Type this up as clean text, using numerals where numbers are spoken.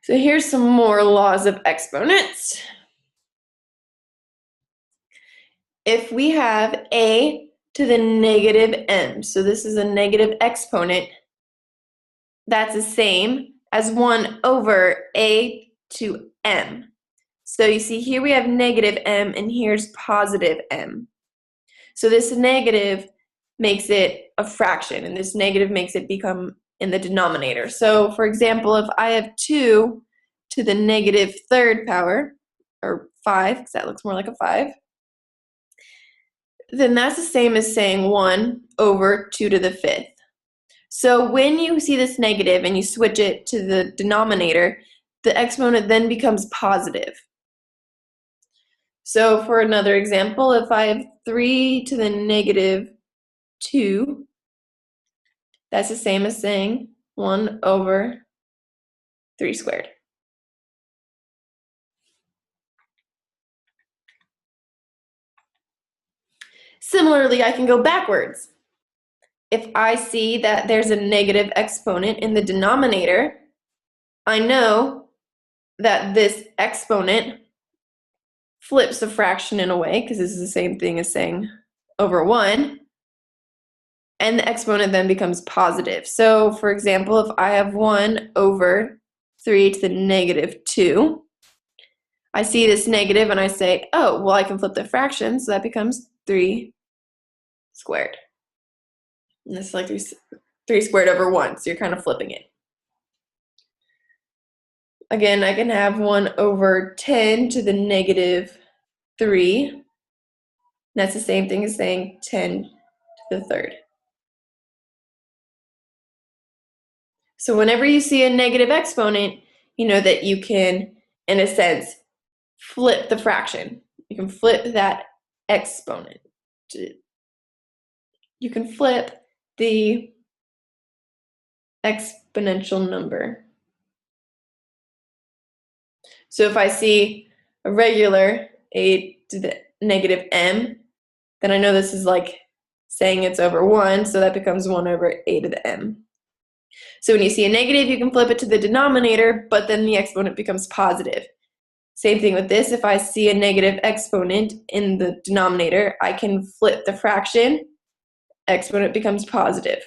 So here's some more laws of exponents. If we have a to the negative m, so this is a negative exponent, that's the same as 1 over a to m. So you see here we have negative m and here's positive m. So this negative makes it a fraction and this negative makes it become in the denominator. So for example, if I have 2 to the negative third power, or 5, because that looks more like a 5, then that's the same as saying 1 over 2 to the fifth. So when you see this negative and you switch it to the denominator, the exponent then becomes positive. So for another example, if I have 3 to the negative 2, that's the same as saying 1 over 3 squared. Similarly, I can go backwards. If I see that there's a negative exponent in the denominator, I know that this exponent flips the fraction in a way, because this is the same thing as saying over 1, and the exponent then becomes positive. So for example, if I have 1 over 3 to the negative 2, I see this negative and I say, oh, well, I can flip the fraction, so that becomes 3 squared. And this is like 3 squared over 1, so you're kind of flipping it. Again, I can have 1 over 10 to the negative 3. That's the same thing as saying 10 to the third. So whenever you see a negative exponent, you know that you can, in a sense, flip the fraction. You can flip that exponent. You can flip the exponential number. So if I see a regular a to the negative m, then I know this is like saying it's over 1, so that becomes 1 over a to the m. So when you see a negative, you can flip it to the denominator, but then the exponent becomes positive. Same thing with this. If I see a negative exponent in the denominator, I can flip the fraction, exponent becomes positive.